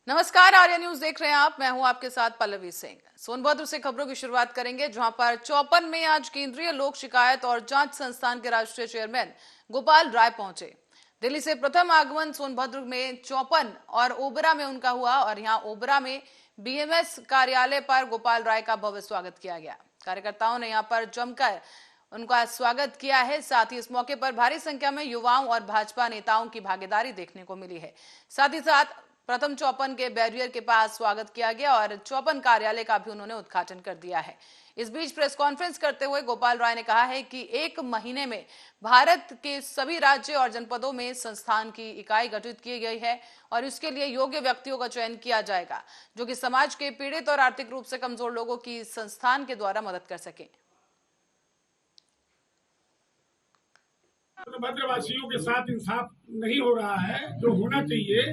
नमस्कार, आर्या न्यूज देख रहे हैं आप। मैं हूं आपके साथ पल्लवी सिंह। सोनभद्र से खबरों की शुरुआत करेंगे, जहां पर 54 में आज केंद्रीय लोक शिकायत और जांच संस्थान के राष्ट्रीय चेयरमैन गोपाल राय पहुंचे। दिल्ली से प्रथम आगमन सोनभद्र में 54 और ओबरा में उनका हुआ और यहां ओबरा में बीएमएस कार्यालय पर गोपाल राय का भव्य स्वागत किया गया। कार्यकर्ताओं ने यहां पर जमकर उनका स्वागत किया है। साथ ही इस मौके पर भारी संख्या में युवाओं और भाजपा नेताओं की भागीदारी देखने को मिली है। साथ ही साथ प्रथम 54 के बैरियर के पास स्वागत किया गया और 54 कार्यालय का भी उन्होंने उद्घाटन कर दिया है। इस बीच प्रेस कॉन्फ्रेंस करते हुए गोपाल राय ने कहा है कि एक महीने में भारत के सभी राज्य और जनपदों में संस्थान की इकाई गठित की गई है और इसके लिए योग्य व्यक्तियों का चयन किया जाएगा, जो कि समाज के पीड़ित और आर्थिक रूप से कमजोर लोगों की संस्थान के द्वारा मदद कर सके। भद्रवासियों के साथ इंसाफ नहीं हो रहा है जो होना चाहिए,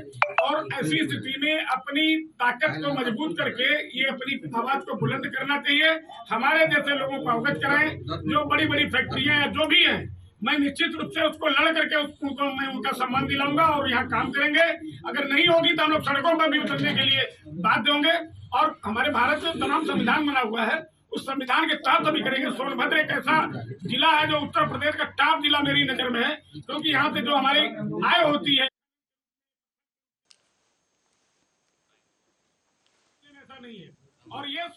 और ऐसी स्थिति में अपनी ताकत को मजबूत करके ये अपनी आवाज को बुलंद करना चाहिए। हमारे जैसे लोगों को अवगत कराएं। जो बड़ी बड़ी फैक्ट्रियां हैं, जो भी हैं, मैं निश्चित रूप से उसको लड़ करके उनको मैं उनका सम्मान दिलाऊंगा और यहाँ काम करेंगे। अगर नहीं होगी तो हम लोग सड़कों पर भी उतरने के लिए बाध्य होंगे। और हमारे भारत में तमाम संविधान बना हुआ है, उस संविधान के तहत अभी करेंगे। सोनभद्र एक ऐसा जिला है जो उत्तर प्रदेश का टॉप जिला मेरी नजर में है, क्योंकि यहाँ से जो हमारी आय होती है ऐसा नहीं है। और ये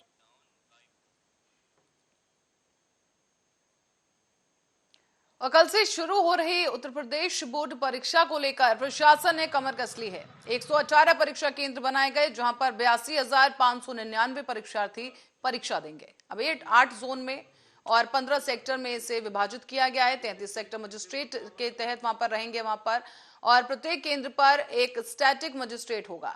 और कल से शुरू हो रही उत्तर प्रदेश बोर्ड परीक्षा को लेकर प्रशासन ने कमर कस ली है। 118 परीक्षा केंद्र बनाए गए, जहां पर 82,599 परीक्षार्थी परीक्षा देंगे। अब 8 जोन में और 15 सेक्टर में इसे विभाजित किया गया है। 33 सेक्टर मजिस्ट्रेट के तहत वहां पर रहेंगे वहां पर, और प्रत्येक केंद्र पर एक स्टैटिक मजिस्ट्रेट होगा।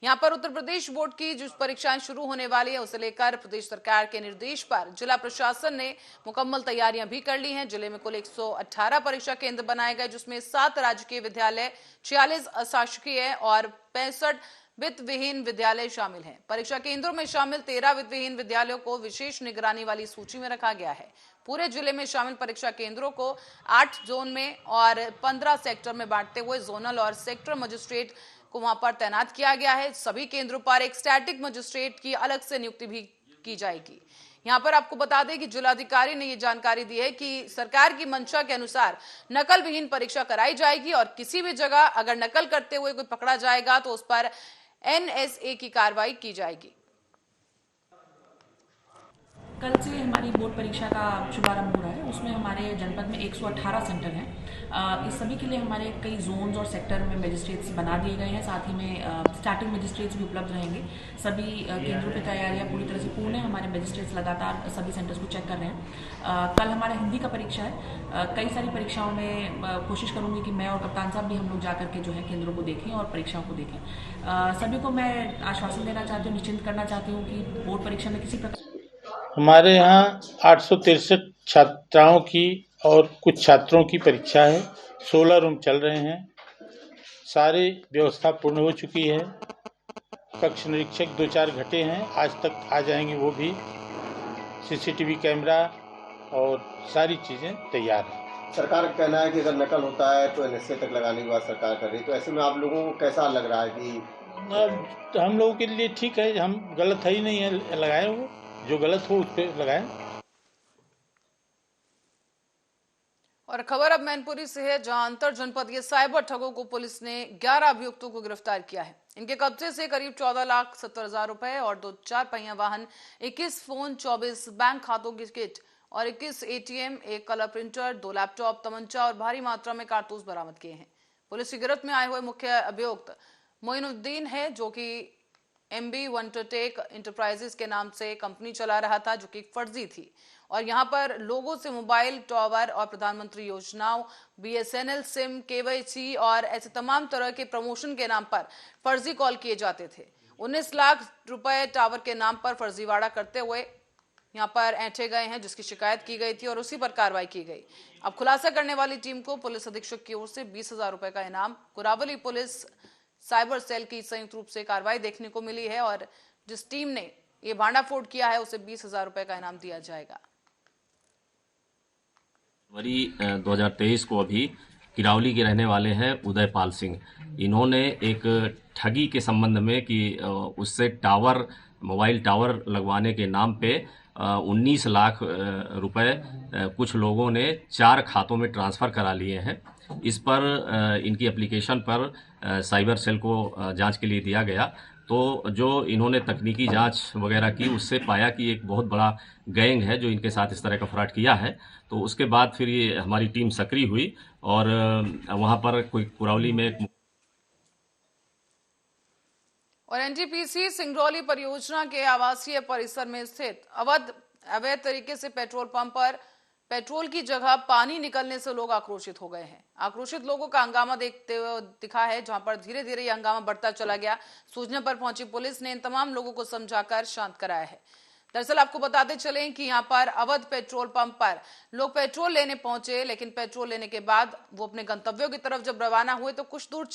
यहां पर उत्तर प्रदेश बोर्ड की जो परीक्षाएं शुरू होने वाली है, उसे लेकर प्रदेश सरकार के निर्देश पर जिला प्रशासन ने मुकम्मल तैयारियां भी कर ली हैं। जिले में कुल 118 परीक्षा केंद्र बनाए गए, जिसमें 7 राजकीय विद्यालय, 46 अशासकीय और 65 वित्त विहीन विद्यालय शामिल हैं। परीक्षा केंद्रों में शामिल 13 वित्त विहीन विद्यालयों को विशेष निगरानी वाली सूची में रखा गया है। पूरे जिले में शामिल परीक्षा केंद्रों को 8 जोन में और 15 सेक्टर में बांटते हुए जोनल और सेक्टर मजिस्ट्रेट को वहां पर तैनात किया गया है। सभी केंद्रों पर एक स्टैटिक मजिस्ट्रेट की अलग से नियुक्ति भी की जाएगी। यहां पर आपको बता दें कि जिलाधिकारी ने यह जानकारी दी है कि सरकार की मंशा के अनुसार नकल विहीन परीक्षा कराई जाएगी और किसी भी जगह अगर नकल करते हुए कोई पकड़ा जाएगा तो उस पर एनएसए की कार्रवाई की जाएगी। कल से हमारी बोर्ड परीक्षा का शुभारंभ हो रहा है। उसमें हमारे जनपद में 118 सेंटर हैं। इस सभी के लिए हमारे कई जोन्स और सेक्टर में मजिस्ट्रेट्स बना दिए गए हैं। साथ ही में स्टार्टिंग मजिस्ट्रेट्स भी उपलब्ध रहेंगे। सभी केंद्रों पर तैयारियां पूरी तरह से पूर्ण है। हमारे मजिस्ट्रेट्स लगातार सभी सेंटर्स को चेक कर रहे हैं। कल हमारा हिंदी का परीक्षा है। कई सारी परीक्षाओं में कोशिश करूंगी कि मैं और कप्तान साहब भी हम लोग जाकर के जो है केंद्रों को देखें और परीक्षाओं को देखें। सभी को मैं आश्वासन देना चाहती हूँ, निश्चिंत करना चाहती हूँ कि बोर्ड परीक्षा में किसी प्रकार हमारे यहाँ 863 छात्राओं की और कुछ छात्रों की परीक्षा है। 16 रूम चल रहे हैं। सारी व्यवस्था पूर्ण हो चुकी है। कक्ष निरीक्षक 2-4 घटे हैं, आज तक आ जाएंगे वो भी। सीसीटीवी कैमरा और सारी चीज़ें तैयार हैं। सरकार का कहना है कि अगर नकल होता है तो एनएसए तक लगाने की बात सरकार कर रही है, तो ऐसे में आप लोगों को कैसा लग रहा है कि हम लोगों के लिए ठीक है, हम गलत है ही नहीं है, लगाए वो जो गलत हो उस पर लगाएं। और खबर अब मैनपुरी से है, जहां अंतर जनपदीय साइबर ठगों को पुलिस ने 11 अभियुक्तों को गिरफ्तार किया है। इनके कब्जे से करीब 14,70,000 रुपए और 2 4 पहिया वाहन, 21 फोन, 24 बैंक खातों की किट और 21 एटीएम, 1 कलर प्रिंटर, 2 लैपटॉप, तमंचा और भारी मात्रा में कारतूस बरामद किए हैं। पुलिस की गिरफ्त में आए हुए मुख्य अभियुक्त मोइनुद्दीन है, जो कि MB वंटरटेक इंटरप्राइजेस के नाम से कंपनी चला रहा था, जो कि फर्जी थी और यहां पर लोगों से मोबाइल टॉवर और प्रधानमंत्री योजनाओं, BSNL सिम, KYC और ऐसे तमाम तरह के प्रमोशन के नाम पर फर्जी कॉल किए जाते थे। 19 लाख रुपए टावर के नाम पर फर्जीवाड़ा करते हुए यहां पर ऐंठे गए हैं, जिसकी शिकायत की गई थी और उसी पर कार्रवाई की गई। अब खुलासा करने वाली टीम को पुलिस अधीक्षक की ओर से 20,000 रुपए का इनाम, कुरावली पुलिस साइबर सेल की संयुक्त रूप से कार्रवाई देखने को मिली है और जिस टीम ने ये भांडाफोड़ किया है उसे 20,000 रुपए का इनाम दिया जाएगा। जनवरी 2023 को अभी किरावली के रहने वाले हैं उदय पाल सिंह। इन्होंने एक ठगी के संबंध में कि उससे मोबाइल टावर लगवाने के नाम पे 19 लाख रुपए कुछ लोगों ने 4 खातों में ट्रांसफ़र करा लिए हैं। इस पर इनकी एप्लीकेशन पर साइबर सेल को जांच के लिए दिया गया, तो जो इन्होंने तकनीकी जांच वगैरह की उससे पाया कि एक बहुत बड़ा गैंग है जो इनके साथ इस तरह का फ्रॉड किया है। तो उसके बाद फिर ये हमारी टीम सक्रिय हुई और वहाँ पर कोई कुरावली में और एनटीपीसी सिंगरौली परियोजना के आवासीय परिसर में स्थित अवैध तरीके से पेट्रोल पंप पर पेट्रोल की जगह पानी निकलने से लोग आक्रोशित हो गए हैं। आक्रोशित लोगों का हंगामा देखते हुए दिखा है, जहां पर धीरे धीरे यह हंगामा बढ़ता चला गया। सूचना पर पहुंची पुलिस ने इन तमाम लोगों को समझाकर शांत कराया है। दरअसल आपको बताते चलें कि यहां पर अवैध पेट्रोल पंप पर लोग पेट्रोल लेने पहुंचे, लेकिन पेट्रोल लेने के बाद वो अपने गंतव्यों की तरफ जब रवाना हुए तो कुछ दूर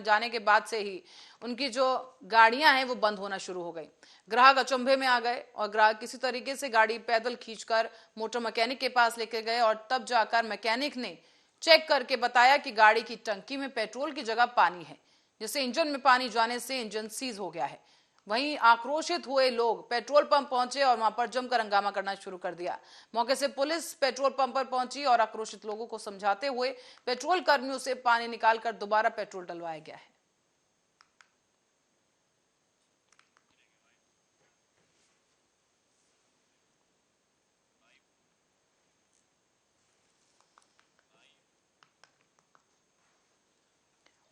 जाने के बाद से ही उनकी जो गाड़ियां हैं वो बंद होना शुरू हो गई। ग्राहक अचंभे में आ गए और ग्राहक किसी तरीके से गाड़ी पैदल खींचकर मोटर मैकेनिक के पास लेके गए और तब जाकर मैकेनिक ने चेक करके बताया कि गाड़ी की टंकी में पेट्रोल की जगह पानी है, जिससे इंजन में पानी जाने से इंजन सीज हो गया है। वहीं आक्रोशित हुए लोग पेट्रोल पंप पहुंचे और वहां पर जमकर हंगामा करना शुरू कर दिया। मौके से पुलिस पेट्रोल पंप पर पहुंची और आक्रोशित लोगों को समझाते हुए पेट्रोल कर्मियों से पानी निकालकर दोबारा पेट्रोल डलवाया गया है।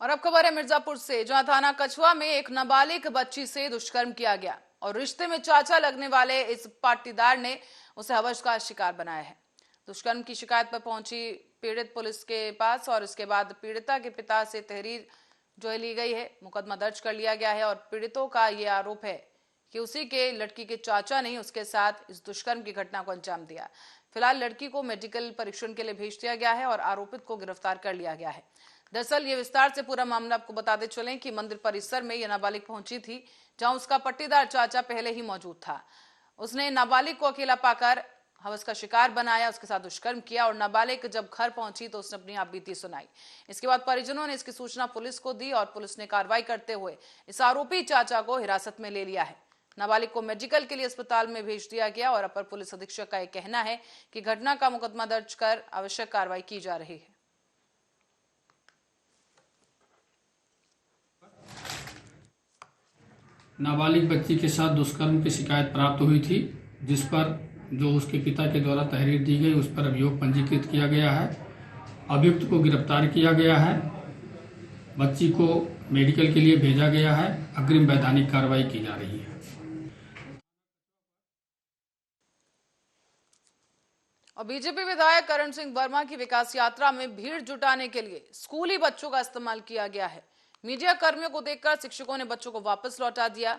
और अब खबर है मिर्जापुर से, जहां थाना कछुआ में एक नाबालिग बच्ची से दुष्कर्म किया गया और रिश्ते में चाचा लगने वाले इस पाटीदार ने उसे हवस का शिकार बनाया है। दुष्कर्म की शिकायत पर पहुंची पीड़ित पुलिस के पास और इसके बाद पीड़िता के पिता से तहरीर जो ली गई है, मुकदमा दर्ज कर लिया गया है और पीड़ितों का यह आरोप है कि उसी के लड़की के चाचा ने उसके साथ इस दुष्कर्म की घटना को अंजाम दिया। फिलहाल लड़की को मेडिकल परीक्षण के लिए भेज दिया गया है और आरोपित को गिरफ्तार कर लिया गया है। दरअसल ये विस्तार से पूरा मामला आपको बताते चलें कि मंदिर परिसर में यह नाबालिग पहुंची थी, जहां उसका पट्टीदार चाचा पहले ही मौजूद था। उसने नाबालिग को अकेला पाकर हवस का शिकार बनाया, उसके साथ दुष्कर्म किया और नाबालिग जब घर पहुंची तो उसने अपनी आपबीती सुनाई। इसके बाद परिजनों ने इसकी सूचना पुलिस को दी और पुलिस ने कार्रवाई करते हुए इस आरोपी चाचा को हिरासत में ले लिया है। नाबालिग को मेडिकल के लिए अस्पताल में भेज दिया गया और अपर पुलिस अधीक्षक का यह कहना है कि घटना का मुकदमा दर्ज कर आवश्यक कार्रवाई की जा रही है। नाबालिग बच्ची के साथ दुष्कर्म की शिकायत प्राप्त हुई थी, जिस पर जो उसके पिता के द्वारा तहरीर दी गई उस पर अभियोग पंजीकृत किया गया है। अभियुक्त को गिरफ्तार किया गया है। बच्ची को मेडिकल के लिए भेजा गया है। अग्रिम वैधानिक कार्रवाई की जा रही है। और बीजेपी विधायक करण सिंह वर्मा की विकास यात्रा में भीड़ जुटाने के लिए स्कूली बच्चों का इस्तेमाल किया गया है। मीडिया कर्मियों को देखकर शिक्षकों ने बच्चों को वापस लौटा दिया।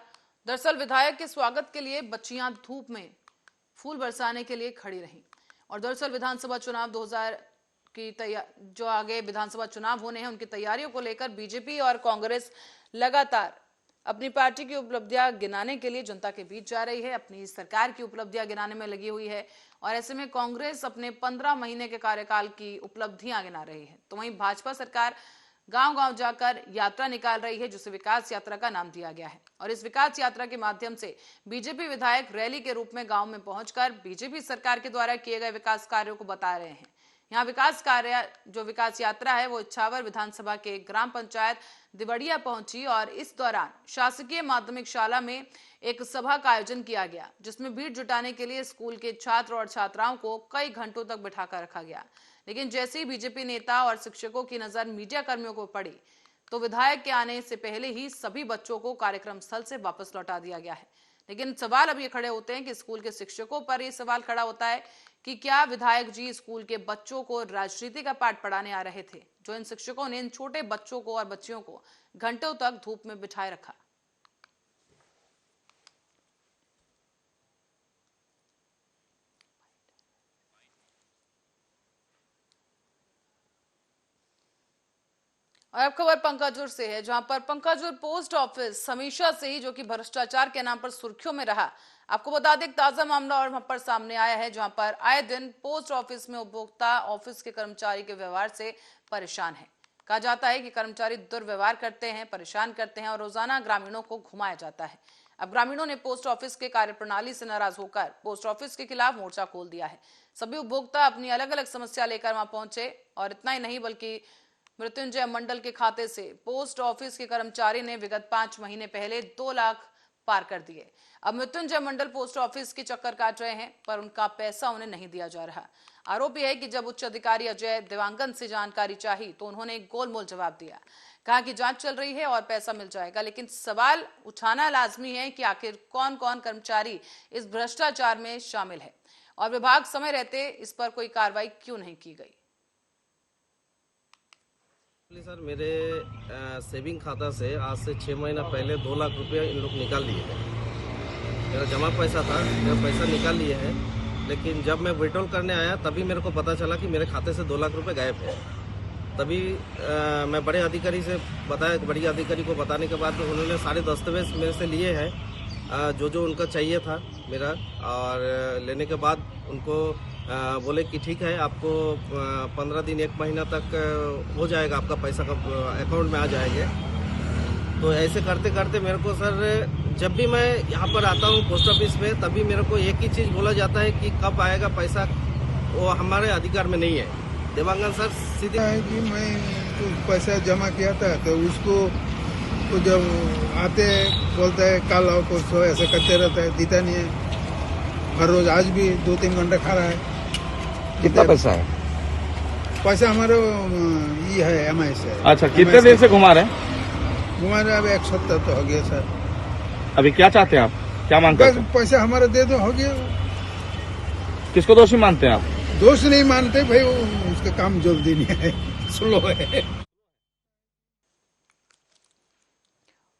दरअसल विधायक के स्वागत के लिए बच्चियां धूप में फूल बरसाने के लिए खड़ी रहीं। और दरअसल विधानसभा चुनाव 2000 की जो आगे विधानसभा चुनाव होने हैं उनकी तैयारियों को लेकर बीजेपी और कांग्रेस लगातार अपनी पार्टी की उपलब्धियां गिनाने के लिए जनता के बीच जा रही है, अपनी सरकार की उपलब्धियां गिनाने में लगी हुई है। और ऐसे में कांग्रेस अपने 15 महीने के कार्यकाल की उपलब्धियां गिना रही है, तो वहीं भाजपा सरकार गांव-गांव जाकर यात्रा निकाल रही है, जिसे विकास यात्रा का नाम दिया गया है। और इस विकास यात्रा के माध्यम से बीजेपी विधायक रैली के रूप में गांव में पहुंचकर बीजेपी सरकार के द्वारा किए गए विकास कार्यों को बता रहे हैं। यहाँ विकास कार्य जो विकास यात्रा है वो इछावर विधानसभा के ग्राम पंचायत दिवड़िया पहुंची और इस दौरान शासकीय माध्यमिक शाला में एक सभा का आयोजन किया गया, जिसमें भीड़ जुटाने के लिए स्कूल के छात्र और छात्राओं को कई घंटों तक बिठाकर रखा गया। लेकिन जैसे ही बीजेपी नेता और शिक्षकों की नजर मीडिया कर्मियों को पड़ी तो विधायक के आने से पहले ही सभी बच्चों को कार्यक्रम स्थल से वापस लौटा दिया गया है। लेकिन सवाल अब ये खड़े होते हैं कि स्कूल के शिक्षकों पर ये सवाल खड़ा होता है कि क्या विधायक जी स्कूल के बच्चों को राजनीति का पाठ पढ़ाने आ रहे थे, जो इन शिक्षकों ने इन छोटे बच्चों को और बच्चियों को घंटों तक धूप में बिठाए रखा। और अब खबर पंकाजुर से है, जहां पर पंकाजुर पोस्ट ऑफिस हमेशा से ही जो कि भ्रष्टाचार के नाम पर सुर्खियों में रहा। आपको बता दें ताजा मामला और वहां पर सामने आया है, जहां पर आए दिन पोस्ट ऑफिस में उपभोक्ता ऑफिस के कर्मचारी के व्यवहार से परेशान है। कहा जाता है कि कर्मचारी दुर्व्यवहार करते हैं, परेशान करते हैं और रोजाना ग्रामीणों को घुमाया जाता है। अब ग्रामीणों ने पोस्ट ऑफिस के कार्यप्रणाली से नाराज होकर पोस्ट ऑफिस के खिलाफ मोर्चा खोल दिया है। सभी उपभोक्ता अपनी अलग अलग समस्या लेकर वहां पहुंचे और इतना ही नहीं बल्कि मृत्युंजय मंडल के खाते से पोस्ट ऑफिस के कर्मचारी ने विगत 5 महीने पहले 2 लाख पार कर दिए। अब मृत्युंजय मंडल पोस्ट ऑफिस के चक्कर काट रहे हैं पर उनका पैसा उन्हें नहीं दिया जा रहा। आरोप यह है कि जब उच्च अधिकारी अजय देवांगन से जानकारी चाहिए तो उन्होंने एक गोलमोल जवाब दिया। कहा कि जांच चल रही है और पैसा मिल जाएगा, लेकिन सवाल उठाना लाजमी है कि आखिर कौन कौन कर्मचारी इस भ्रष्टाचार में शामिल है और विभाग समय रहते इस पर कोई कार्रवाई क्यों नहीं की गई। सर, मेरे सेविंग खाता से आज से 6 महीना पहले 2 लाख रुपए इन लोग निकाल लिए हैं। मेरा जमा पैसा था, मेरा पैसा निकाल लिए हैं, लेकिन जब मैं विड्रॉल करने आया तभी मेरे को पता चला कि मेरे खाते से 2 लाख रुपए गायब है। तभी मैं बड़े अधिकारी से बताया, बड़ी अधिकारी को बताने के बाद उन्होंने सारे दस्तावेज मेरे से लिए हैं, जो उनका चाहिए था मेरा, और लेने के बाद उनको बोले कि ठीक है, आपको 15 दिन 1 महीना तक हो जाएगा, आपका पैसा का अकाउंट में आ जाएंगे। तो ऐसे करते करते मेरे को सर, जब भी मैं यहाँ पर आता हूँ पोस्ट ऑफिस में, तभी मेरे को एक ही चीज़ बोला जाता है कि कब आएगा पैसा, वो हमारे अधिकार में नहीं है। देवांगन सर सीधे है कि मैं तो पैसा जमा किया था, तो उसको तो जब आते बोलता है कल आओ परसों, ऐसा करते रहता है, देता नहीं है। हर रोज आज भी 2-3 घंटे खा रहा है। कितना पैसा है? पैसा हमारे ये है MI से। अच्छा, कितने देर से घुमा रहे हैं? घुमा रहे, अभी 1 सप्ताह तो हो गया सर। अभी क्या चाहते हैं आप, क्या मांगते हैं? पैसा हमारा दे दो, हो गया। किसको दोषी मानते हैं आप? दोष नहीं मानते भाई, उसका काम जल्दी नहीं है, स्लो है।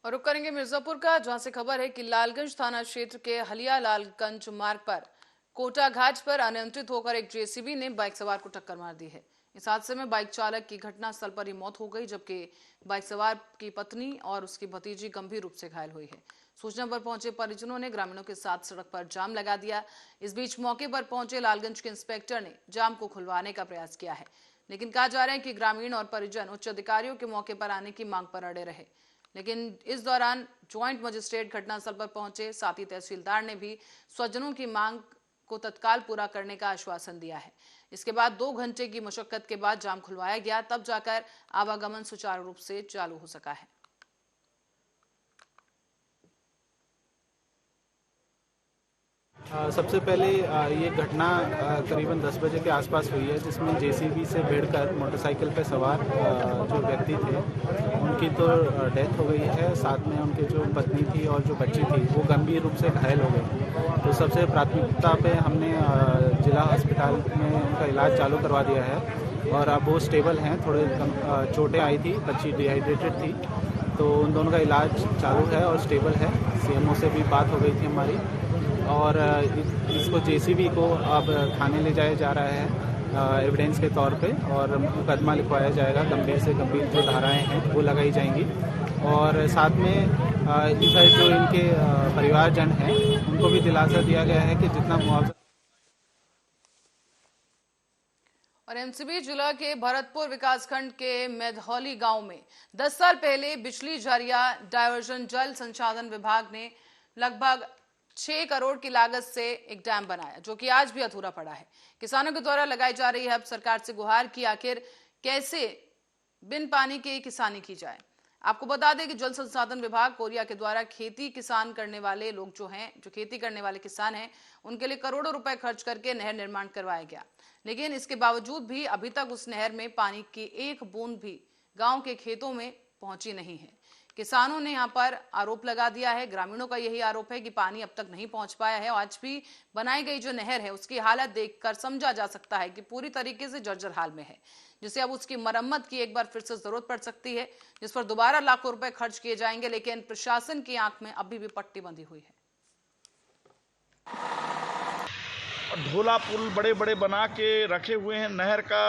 और रुक करेंगे मिर्जापुर का, जहां से खबर है कि लालगंज थाना क्षेत्र के हलिया लालगंज मार्ग पर कोटा घाट पर अनियंत्रित होकर एक JCB ने बाइक सवार को टक्कर मार दी है। इस हादसे में बाइक चालक की घटनास्थल पर ही मौत हो गई, जबकि बाइक सवार की पत्नी और उसकी भतीजी गंभीर रूप से घायल हुई है। सूचना पर पहुंचे परिजनों ने ग्रामीणों के साथ सड़क पर जाम लगा दिया। इस बीच मौके पर पहुंचे लालगंज के इंस्पेक्टर ने जाम को खुलवाने का प्रयास किया है, लेकिन कहा जा रहा है कि ग्रामीण और परिजन उच्च अधिकारियों के मौके पर आने की मांग पर अड़े रहे। लेकिन इस दौरान ज्वाइंट मजिस्ट्रेट घटनास्थल पर पहुंचे, साथ ही तहसीलदार ने भी स्वजनों की मांग को तत्काल पूरा करने का आश्वासन दिया है। इसके बाद 2 घंटे की मशक्कत के बाद जाम खुलवाया गया, तब जाकर आवागमन सुचारू रूप से चालू हो सका है। सबसे पहले ये घटना करीबन 10 बजे के आसपास हुई है, जिसमें JCB से भिड़कर मोटरसाइकिल पर सवार जो व्यक्ति थे उनकी तो डेथ हो गई है, साथ में उनके जो पत्नी थी और जो बच्ची थी वो गंभीर रूप से घायल हो गई। तो सबसे प्राथमिकता पे हमने जिला अस्पताल में उनका इलाज चालू करवा दिया है और अब वो स्टेबल हैं। थोड़े चोटें आई थी, बच्ची डिहाइड्रेटेड थी, तो उन दोनों का इलाज चालू है और स्टेबल है। CMO से भी बात हो गई थी हमारी और इसको JCB को अब थाने ले जाया जा रहा है एविडेंस के तौर पे और मुकदमा लिखवाया जाएगा। गंभीर से गंभीर जो धाराएं हैं वो लगाई जाएंगी और साथ में इधर जो इनके परिवारजन हैं उनको भी दिलासा दिया गया है कि जितना मुआवजा। और MCB जिला के भरतपुर विकासखंड के मेधौली गांव में 10 साल पहले बिजली झरिया डायवर्जन जल संसाधन विभाग ने लगभग 6 करोड़ की लागत से एक डैम बनाया, जो कि आज भी अधूरा पड़ा है। किसानों के द्वारा लगाई जा रही है अब सरकार से गुहार की आखिर कैसे बिन पानी के किसानी की जाए। आपको बता दें कि जल संसाधन विभाग कोरिया के द्वारा खेती किसान करने वाले लोग जो खेती करने वाले किसान हैं, उनके लिए करोड़ों रुपए खर्च करके नहर निर्माण करवाया गया, लेकिन इसके बावजूद भी अभी तक उस नहर में पानी की एक बूंद भी गांव के खेतों में पहुंची नहीं है। किसानों ने यहां पर आरोप लगा दिया है, ग्रामीणों का यही आरोप है कि पानी अब तक नहीं पहुंच पाया है। आज भी बनाई गई जो नहर है उसकी हालत देखकर समझा जा सकता है कि पूरी तरीके से जर्जर हाल में है, जिसे अब उसकी मरम्मत की एक बार फिर से जरूरत पड़ सकती है, जिस पर दोबारा लाखों रुपए खर्च किए जाएंगे, लेकिन प्रशासन की आंख में अभी भी पट्टी बंधी हुई है। ढोला पुल बड़े बड़े बना के रखे हुए हैं, नहर का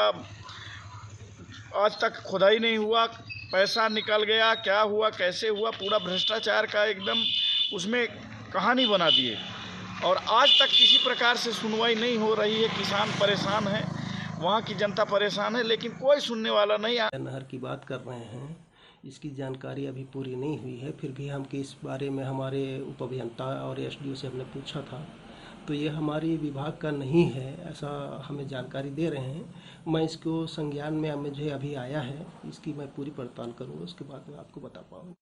आज तक खुदाई नहीं हुआ, पैसा निकल गया, क्या हुआ कैसे हुआ, पूरा भ्रष्टाचार का एकदम उसमें कहानी बना दिए और आज तक किसी प्रकार से सुनवाई नहीं हो रही है। किसान परेशान हैं वहाँ की जनता परेशान है, लेकिन कोई सुनने वाला नहीं। नहर की बात कर रहे हैं, इसकी जानकारी अभी पूरी नहीं हुई है। फिर भी हम इस बारे में हमारे उप अभियंता और एसडीओ से हमने पूछा था, तो ये हमारी विभाग का नहीं है, ऐसा हमें जानकारी दे रहे हैं। मैं इसको संज्ञान में मुझे अभी आया है, इसकी मैं पूरी पड़ताल करूँगा, उसके बाद मैं आपको बता पाऊँगा।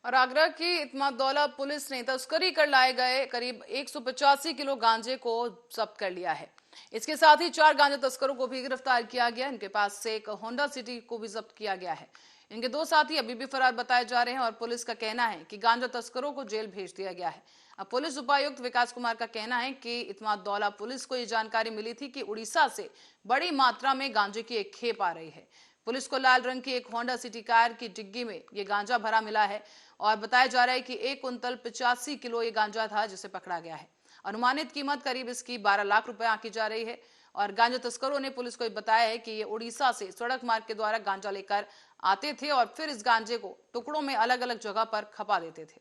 और आगरा की इत्मादौला पुलिस ने तस्करी कर लाए गए करीब 185 किलो गांजे को जब्त कर लिया है। इसके साथ ही 4 गांजा तस्करों को भी गिरफ्तार किया गया। इनके पास से एक होंडा सिटी को भी जब्त किया गया है। इनके 2 साथी अभी भी फरार बताए जा रहे हैं और पुलिस का कहना है कि गांजा तस्करों को जेल भेज दिया गया है। अब पुलिस उपायुक्त विकास कुमार का कहना है कि इत्मादौला पुलिस को ये जानकारी मिली थी कि उड़ीसा से बड़ी मात्रा में गांजे की एक खेप आ रही है। पुलिस को लाल रंग की एक होंडा सिटी कार की डिग्गी में ये गांजा भरा मिला है और बताया जा रहा है कि 1 कुंतल 85 किलो ये गांजा था जिसे पकड़ा गया है। अनुमानित कीमत करीब इसकी 12 लाख रुपए आंकी जा रही है और गांजा तस्करों ने पुलिस को बताया है कि ये उड़ीसा से सड़क मार्ग के द्वारा गांजा लेकर आते थे और फिर इस गांजे को टुकड़ों में अलग अलग जगह पर खपा देते थे।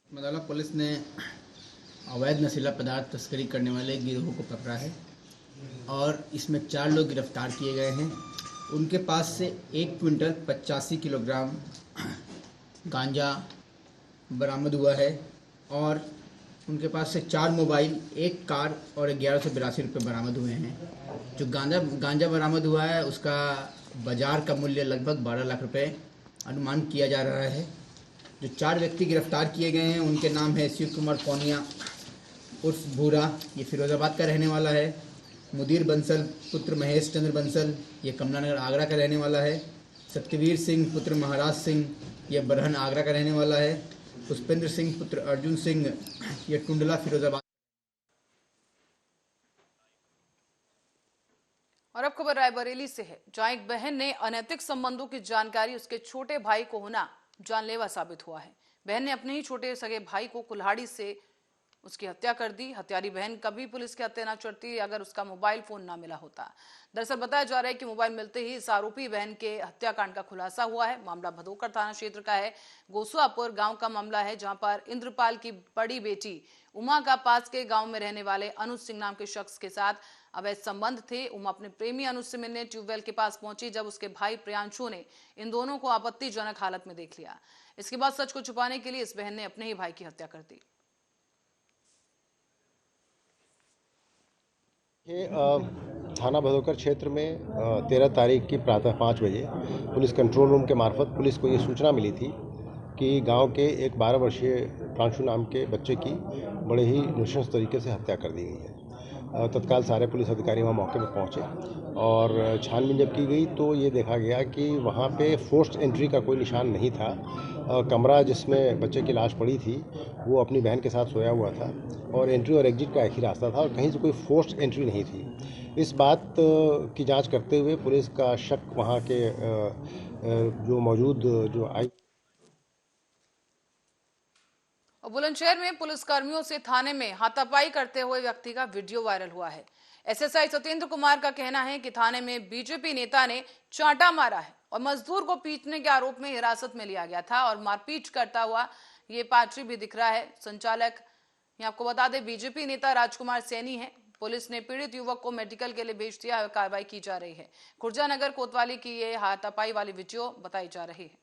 मदाला पुलिस ने अवैध नशीला पदार्थ तस्करी करने वाले गिरोह को पकड़ा है और इसमें 4 लोग गिरफ्तार किए गए हैं। उनके पास से 1 क्विंटल 85 किलोग्राम गांजा बरामद हुआ है और उनके पास से 4 मोबाइल, 1 कार और 1182 रुपये बरामद हुए हैं। जो गांजा बरामद हुआ है उसका बाजार का मूल्य लगभग 12 लाख रुपए अनुमान किया जा रहा है। जो 4 व्यक्ति गिरफ्तार किए गए हैं उनके नाम है शिव कुमार पौनिया उर्फ भूरा, ये फिरोजाबाद का रहने वाला है। मुदीर बंसल पुत्र महेश चंद्र बंसल, ये कमलानगर आगरा का रहने वाला है। सत्यवीर सिंह पुत्र महाराज सिंह, ये बरहन आगरा का रहने वाला है। पुष्पेंद्र सिंह पुत्र अर्जुन सिंह, ये टुंडला फिरोजाबाद। और अब खबर रायबरेली से है, जहां एक बहन ने अनैतिक संबंधों की जानकारी उसके छोटे भाई को होना जानलेवा साबित हुआ है। बहन ने अपने ही छोटे सगे भाई को कुल्हाड़ी से उसकी हत्या कर दी। हत्यारी बहन कभी पुलिस के हत्या न चढ़ती अगर उसका मोबाइल फोन ना मिला होता। दरअसल बताया जा रहा है कि मोबाइल मिलते ही इस आरोपी बहन के हत्याकांड का खुलासा हुआ है। मामला भदोकर थाना क्षेत्र का है। गोसुआपुर गांव का मामला है, जहां पर इंद्रपाल की बड़ी बेटी उमा का पास के गांव में रहने वाले अनुज सिंह नाम के शख्स के साथ अवैध संबंध थे। उमा अपने प्रेमी अनुज से मिलने ट्यूबवेल के पास पहुंची, जब उसके भाई प्रियांशु ने इन दोनों को आपत्तिजनक हालत में देख लिया। इसके बाद सच को छुपाने के लिए इस बहन ने अपने ही भाई की हत्या कर दी। थाना भदोकर क्षेत्र में 13 तारीख की प्रातः 5 बजे पुलिस कंट्रोल रूम के मार्फत पुलिस को ये सूचना मिली थी कि गांव के एक 12 वर्षीय प्रांशु नाम के बच्चे की बड़े ही नृशंस तरीके से हत्या कर दी गई है। तत्काल सारे पुलिस अधिकारी वहाँ मौके पर पहुँचे और छानबीन जब की गई तो ये देखा गया कि वहाँ पे फोर्स्ड एंट्री का कोई निशान नहीं था। कमरा जिसमें बच्चे की लाश पड़ी थी वो अपनी बहन के साथ सोया हुआ था और एंट्री और एग्जिट का एक ही रास्ता था और कहीं से कोई फोर्स्ड एंट्री नहीं थी। इस बात की जांच करते हुए पुलिस का शक वहाँ के जो मौजूद जो आई बुलंदशहर में पुलिसकर्मियों से थाने में हाथापाई करते हुए व्यक्ति का वीडियो वायरल हुआ है। एसएसआई सत्येंद्र कुमार का कहना है कि थाने में बीजेपी नेता ने चांटा मारा है और मजदूर को पीटने के आरोप में हिरासत में लिया गया था और मारपीट करता हुआ ये पार्टी भी दिख रहा है। संचालक आपको बता दें बीजेपी नेता राजकुमार सैनी है। पुलिस ने पीड़ित युवक को मेडिकल के लिए भेज दिया और कार्रवाई की जा रही है। खुर्जा नगर कोतवाली की ये हाथापाई वाली वीडियो बताई जा रही है।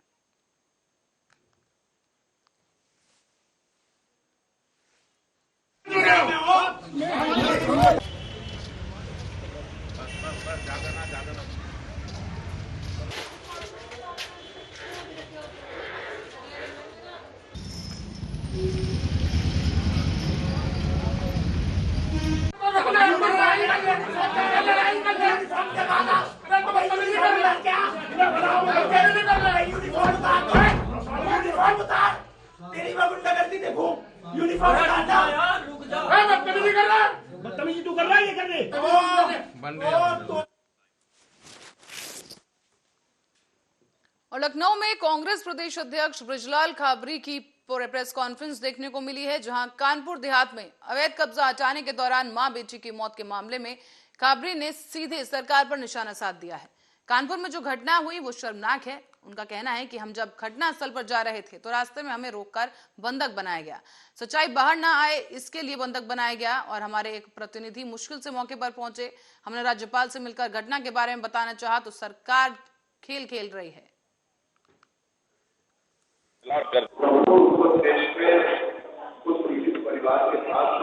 और लखनऊ में कांग्रेस प्रदेश अध्यक्ष बृजलाल खाबरी की प्रेस कॉन्फ्रेंस देखने को मिली है, जहां कानपुर देहात में अवैध कब्जा हटाने के दौरान मां बेटी की मौत के मामले में खाबरी ने सीधे सरकार पर निशाना साध दिया है। कानपुर में जो घटना हुई वो शर्मनाक है। उनका कहना है कि हम जब घटनास्थल पर जा रहे थे तो रास्ते में हमें रोककर बंधक बनाया गया। सच्चाई बाहर ना आए इसके लिए बंधक बनाया गया और हमारे एक प्रतिनिधि मुश्किल से मौके पर पहुंचे। हमने राज्यपाल से मिलकर घटना के बारे में बताना चाहा तो सरकार खेल खेल रही है। कुछ पीड़ित परिवार के साथ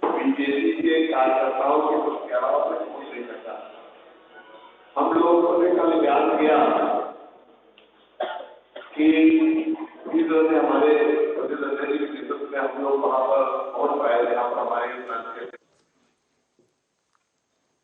बीजेपी के कार्यकर्ताओं के कुछ कहराव से कुछ नहीं करता। हम लोगों ने कल बयान किया कि हमारे प्रतिनिधि के नेतृत्व में हम लोग वहां पर पहुंच पाए जहां पर हमारे